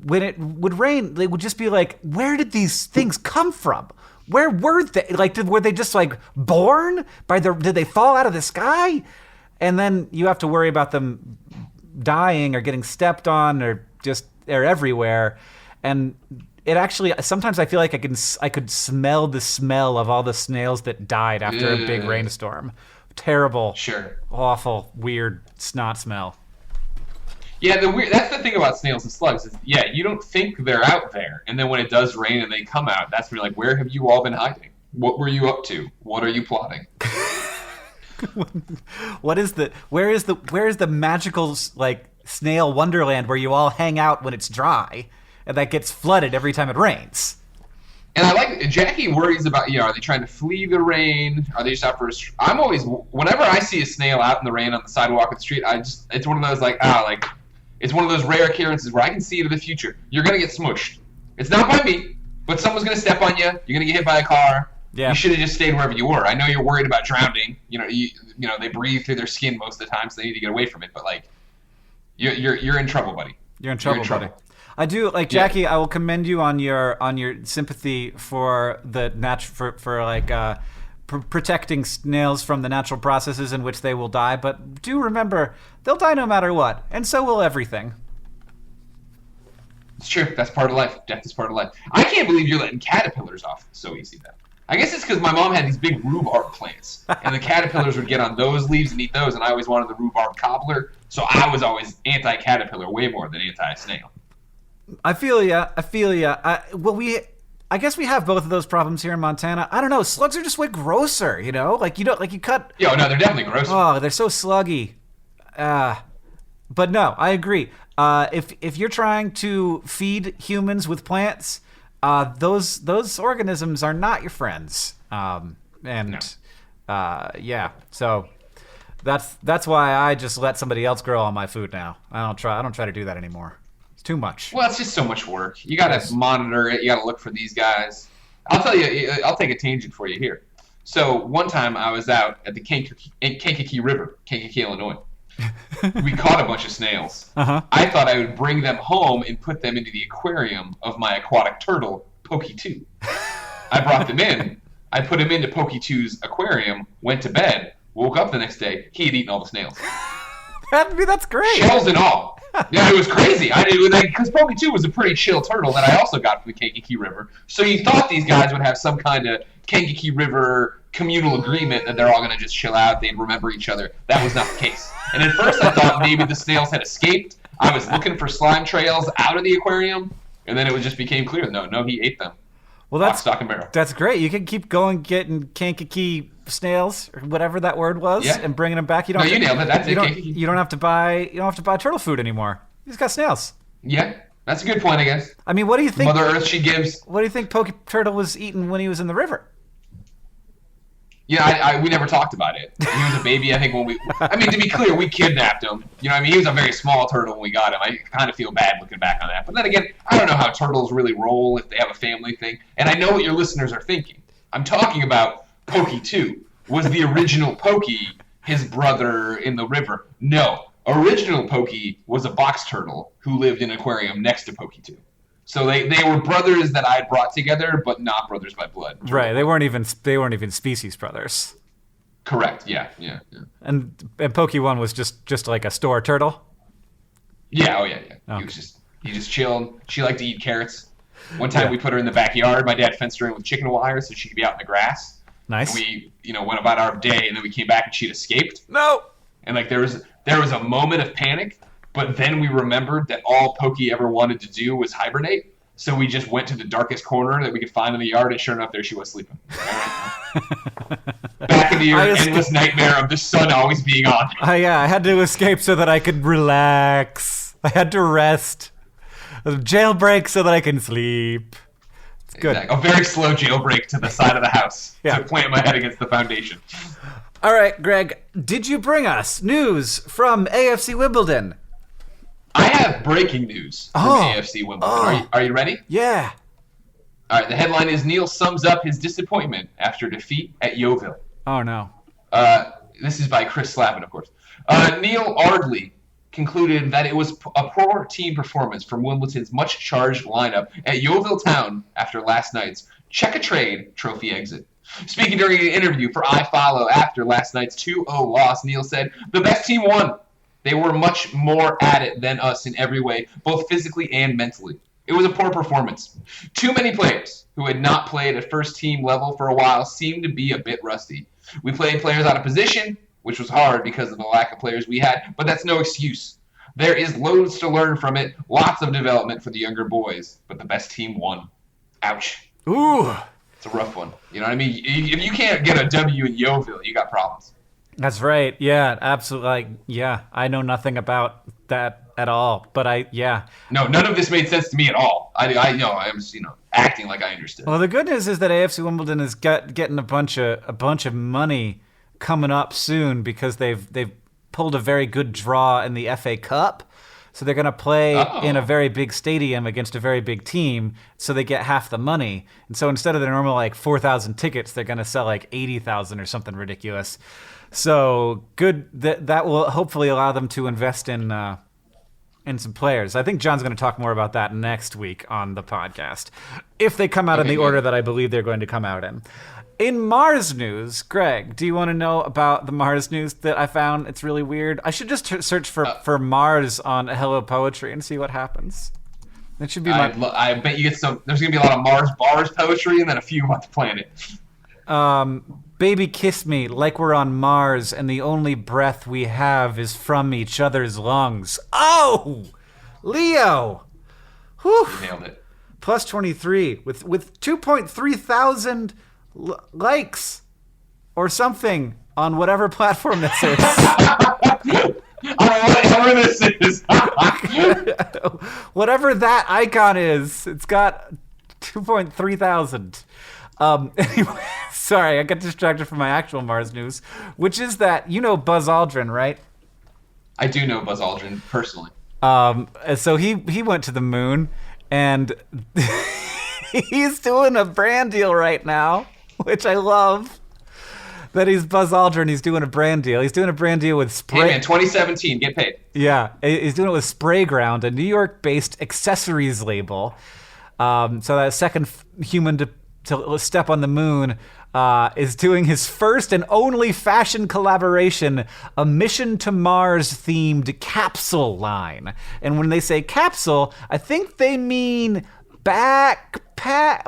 When it would rain, they would just be like, where did these things come from? Where were they? Like, were they just like born? Did they fall out of the sky? And then you have to worry about them dying or getting stepped on, or just they're everywhere. And it actually sometimes I feel like I could smell the smell of all the snails that died after a big rainstorm. Terrible, Sure. awful, weird snot smell. Yeah, that's the thing about snails and slugs is, you don't think they're out there, and then when it does rain and they come out, that's when you're like, where have you all been hiding? What were you up to? What are you plotting? Where is the magical like snail wonderland where you all hang out when it's dry and that gets flooded every time it rains? And I like Jackie worries about, are they trying to flee the rain? Are they just out for I'm always, whenever I see a snail out in the rain on the sidewalk of the street, it's one of those it's one of those rare occurrences where I can see into the future. You're going to get smushed. It's not by me, but someone's going to step on you. You're going to get hit by a car. Yeah. You should have just stayed wherever you were. I know you're worried about drowning. They breathe through their skin most of the time, so they need to get away from it. But you're in trouble, buddy. You're in trouble, buddy. I do like Jackie. Yeah. I will commend you on your sympathy for the protecting snails from the natural processes in which they will die. But do remember, they'll die no matter what, and so will everything. It's true. That's part of life. Death is part of life. I can't believe you're letting caterpillars off so easy, though. I guess it's because my mom had these big rhubarb plants, and the caterpillars would get on those leaves and eat those, and I always wanted the rhubarb cobbler, so I was always anti-caterpillar way more than anti-snail. I feel ya. I guess we have both of those problems here in Montana. I don't know. Slugs are just way grosser, you cut. Yo, no, they're definitely grosser. Oh, they're so sluggy. But no, I agree. If you're trying to feed humans with plants, those organisms are not your friends. So that's why I just let somebody else grow all my food now. I don't try to do that anymore. It's too much. Well, it's just so much work. You got to monitor it. You got to look for these guys. I'll tell you. I'll take a tangent for you here. So one time I was out at the Kankakee River, Kankakee, Illinois. We caught a bunch of snails. Uh-huh. I thought I would bring them home and put them into the aquarium of my aquatic turtle, Pokey 2. I brought them in. I put him into Pokey 2's aquarium, went to bed, woke up the next day, he had eaten all the snails. That's great. Shells and all. Yeah, it was crazy. I did because Pokey 2 was a pretty chill turtle that I also got from the Kankakee River. So you thought these guys would have some kind of Kankakee River communal agreement that they're all going to just chill out, they'd remember each other. That was not the case. And at first I thought maybe the snails had escaped. I was looking for slime trails out of the aquarium, and then it just became clear. No, he ate them. Well, that's stock and barrel. That's great. You can keep going getting Kankakee snails or whatever that word was, and bringing them back. You nailed it. That's Kankakee. You don't have to buy turtle food anymore. You just got snails. Yeah, that's a good point, I guess. I mean, what do you think? Mother Earth, she gives. What do you think Pokey Turtle was eating when he was in the river? Yeah, we never talked about it. He was a baby, I think, to be clear, we kidnapped him. He was a very small turtle when we got him. I kind of feel bad looking back on that. But then again, I don't know how turtles really roll if they have a family thing. And I know what your listeners are thinking. I'm talking about Pokey 2. Was the original Pokey his brother in the river? No. Original Pokey was a box turtle who lived in an aquarium next to Pokey 2. So they were brothers that I had brought together, but not brothers by blood. Right. They weren't even species brothers. Correct. Yeah. And Pokey 1 was just like a store turtle. Yeah. Oh yeah. Okay. He just chilled. She liked to eat carrots. One time we put her in the backyard. My dad fenced her in with chicken wire so she could be out in the grass. Nice. And we went about our day, and then we came back and she'd escaped. No. And there was a moment of panic. But then we remembered that all Pokey ever wanted to do was hibernate. So we just went to the darkest corner that we could find in the yard, and sure enough, there she was sleeping. Back into your endless nightmare of the sun always being on. I had to escape so that I could relax. I had to rest. A jailbreak so that I can sleep. It's good. Exactly. A very slow jailbreak to the side of the house to plant my head against the foundation. All right, Greg, did you bring us news from AFC Wimbledon? I have breaking news from AFC Wimbledon. Are you ready? Yeah. All right, the headline is Neil sums up his disappointment after defeat at Yeovil. Oh, no. This is by Chris Slavin, of course. Neil Ardley concluded that it was a poor team performance from Wimbledon's much-charged lineup at Yeovil Town after last night's check-a-trade trophy exit. Speaking during an interview for iFollow after last night's 2-0 loss, Neil said, "The best team won. They were much more at it than us in every way, both physically and mentally. It was a poor performance. Too many players who had not played at first team level for a while seemed to be a bit rusty. We played players out of position, which was hard because of the lack of players we had, but that's no excuse. There is loads to learn from it, lots of development for the younger boys, but the best team won. Ouch. Ooh. It's a rough one. You know what I mean? If you can't get a W in Yeovil, you got problems. That's right. Yeah, absolutely. Yeah, I know nothing about that at all, but No, none of this made sense to me at all. I know I'm just acting like I understood. Well, the good news is that AFC Wimbledon is getting a bunch of money coming up soon because they've pulled a very good draw in the FA Cup. So they're going to play in a very big stadium against a very big team, so they get half the money. And so instead of the normal like 4,000 tickets, they're going to sell like 80,000 or something ridiculous. So good that will hopefully allow them to invest in some players. I think John's going to talk more about that next week on the podcast, if they come out in the order that I believe they're going to come out in. In Mars news, Greg, do you want to know about the Mars news that I found? It's really weird. I should just search for Mars on Hello Poetry and see what happens. That should be I bet you get some. There's going to be a lot of Mars bars poetry and then a few about the planet. Baby, kiss me like we're on Mars and the only breath we have is from each other's lungs. Oh! Leo! Whew. You nailed it. Plus 23 with 2.3 thousand likes or something on whatever platform this is. Whatever this is. Whatever that icon is, it's got 2.3 thousand. Anyway, sorry, I got distracted from my actual Mars news, which is that Buzz Aldrin, right? I do know Buzz Aldrin personally. So he went to the moon, and he's doing a brand deal right now, which I love. That he's Buzz Aldrin, he's doing a brand deal. He's doing a brand deal with Spray. Hey man, 2017, get paid. Yeah, he's doing it with Sprayground, a New York-based accessories label. So that second human to step on the moon is doing his first and only fashion collaboration, a Mission to Mars themed capsule line. And when they say capsule, I think they mean backpack.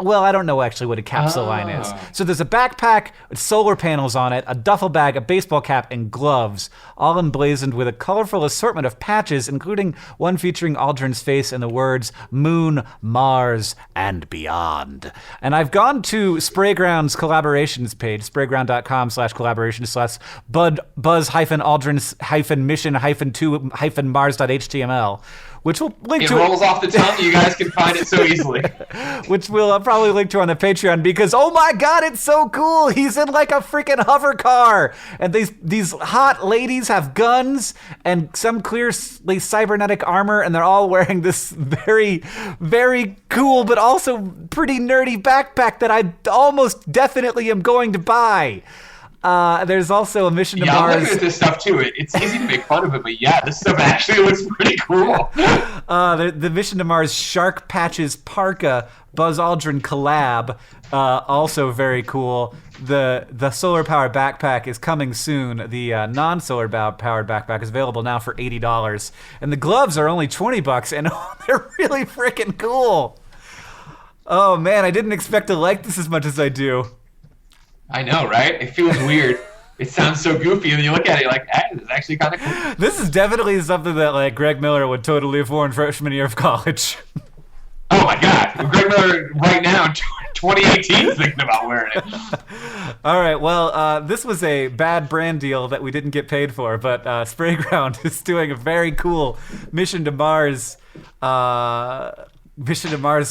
Well, I don't know actually what a capsule line is. So there's a backpack with solar panels on it, a duffel bag, a baseball cap, and gloves, all emblazoned with a colorful assortment of patches, including one featuring Aldrin's face and the words Moon, Mars, and Beyond. And I've gone to Sprayground's collaborations page, sprayground.com/collaboration/buzz-mission-mission-2-mars.html, which we'll link to. It rolls off the tongue. You guys can find it so easily. Which we'll probably link to on the Patreon because, oh my God, it's so cool. He's in like a freaking hover car. And these hot ladies have guns and some clearly cybernetic armor. And they're all wearing this very, very cool, but also pretty nerdy backpack that I almost definitely am going to buy. There's also a Mission to Mars. Yeah, I'm looking at this stuff too. It's easy to make fun of it, but yeah, this stuff actually looks pretty cool. The Mission to Mars Shark Patches Parka Buzz Aldrin collab, also very cool. The solar powered backpack is coming soon. The non-solar powered backpack is available now for $80, and the gloves are only $20, and they're really freaking cool. Oh man, I didn't expect to like this as much as I do. I know, right? It feels weird. It sounds so goofy, and then you look at it, you're like, hey, this is actually kind of cool. This is definitely something that like Greg Miller would totally have worn freshman year of college. Oh my God, Greg Miller right now, 2018, is thinking about wearing it. All right, well, this was a bad brand deal that we didn't get paid for, but Sprayground is doing a very cool Mission to Mars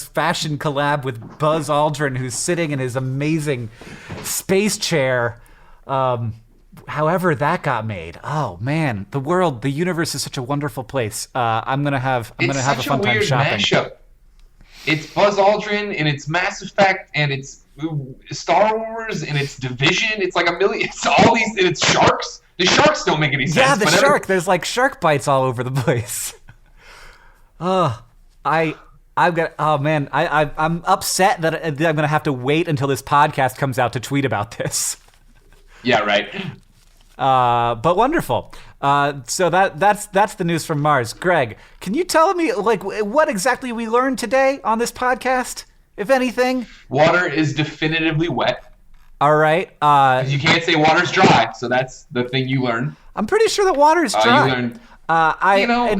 fashion collab with Buzz Aldrin, who's sitting in his amazing space chair. However that got made. Oh man, the universe is such a wonderful place. I'm gonna have a fun time shopping. Mashup. It's Buzz Aldrin and it's Mass Effect and it's Star Wars and it's Division. It's like a million. It's all these and it's sharks. The sharks don't make any sense. Yeah, the shark. There's like shark bites all over the place. I'm upset that I'm going to have to wait until this podcast comes out to tweet about this. Yeah, right. But wonderful. So that's the news from Mars. Greg, can you tell me like what exactly we learned today on this podcast, if anything? Water is definitively wet. All right. 'Cause you can't say water's dry, so that's the thing you learned. I'm pretty sure that water is dry. You learned. In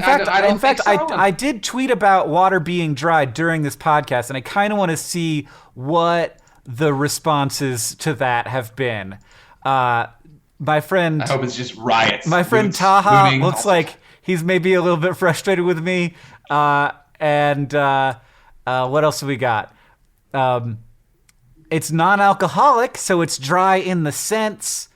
fact, I did tweet about water being dry during this podcast, and I kind of want to see what the responses to that have been. My friend, I hope it's just riots. My friend Taha looks like he's maybe a little bit frustrated with me. And what else have we got? It's non-alcoholic, so it's dry in the sense,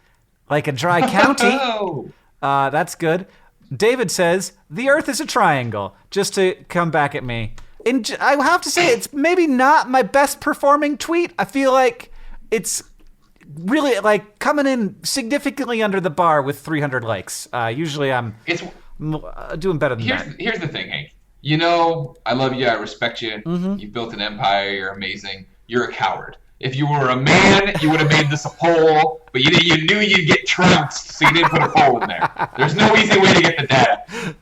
like a dry county. That's good. David says, the Earth is a triangle, just to come back at me. And I have to say, it's maybe not my best performing tweet. I feel like it's really like coming in significantly under the bar with 300 likes. Usually I'm doing better than that. Here's the thing, Hank. You know, I love you. I respect you. Mm-hmm. You've built an empire. You're amazing. You're a coward. If you were a man, you would have made this a poll, but you knew you'd get trounced, so you didn't put a poll in there. There's no easy way to get the data.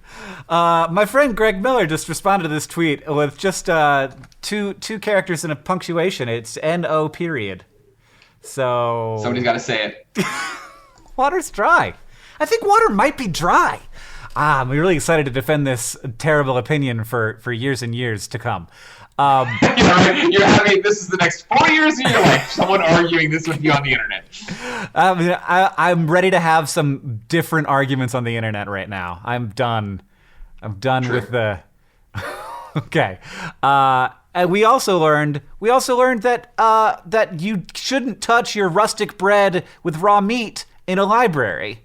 My friend Greg Miller just responded to this tweet with just two characters and a punctuation. It's N-O period. So somebody's got to say it. Water's dry. I think water might be dry. I'm really excited to defend this terrible opinion for years and years to come. You're having this is the next 4 years of your life. Someone arguing this with you on the internet. I'm ready to have some different arguments on the internet right now. I'm done with the. Okay. And we also learned that you shouldn't touch your rustic bread with raw meat in a library.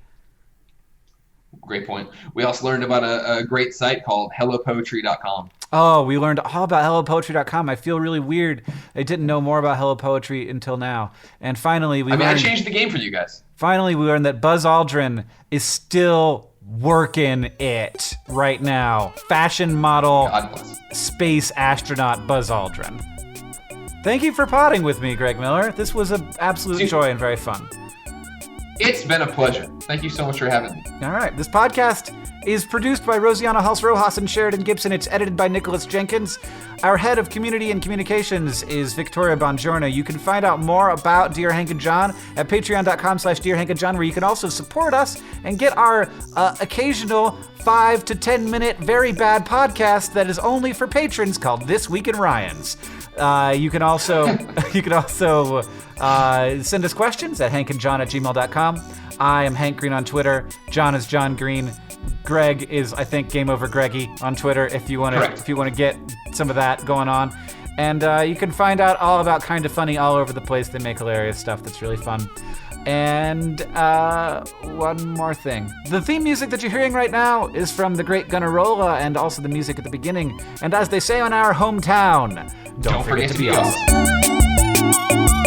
Great point. We also learned about a great site called HelloPoetry.com. Oh, we learned all about HelloPoetry.com. I feel really weird. I didn't know more about Hello Poetry until now. And finally, I changed the game for you guys. Finally, we learned that Buzz Aldrin is still working it right now. Fashion model, space astronaut Buzz Aldrin. Thank you for potting with me, Greg Miller. This was an absolute joy and very fun. It's been a pleasure. Thank you so much for having me. All right. This podcast is produced by Rosianna Hulse-Rojas and Sheridan Gibson. It's edited by Nicholas Jenkins. Our head of community and communications is Victoria Bongiorno. You can find out more about Dear Hank and John at patreon.com/Dear Hank and John, where you can also support us and get our occasional 5 to 10 minute very bad podcast that is only for patrons called This Week in Ryans. You can also send us questions at hankandjohn@gmail.com. I am Hank Green on Twitter. John is John Green. Greg is, I think, Game Over Greggy on Twitter if you want to get some of that going on. And you can find out all about Kinda Funny all over the place. They make hilarious stuff that's really fun. And one more thing. The theme music that you're hearing right now is from the great Gunnarolla and also the music at the beginning. And as they say on our hometown, don't forget to be awesome.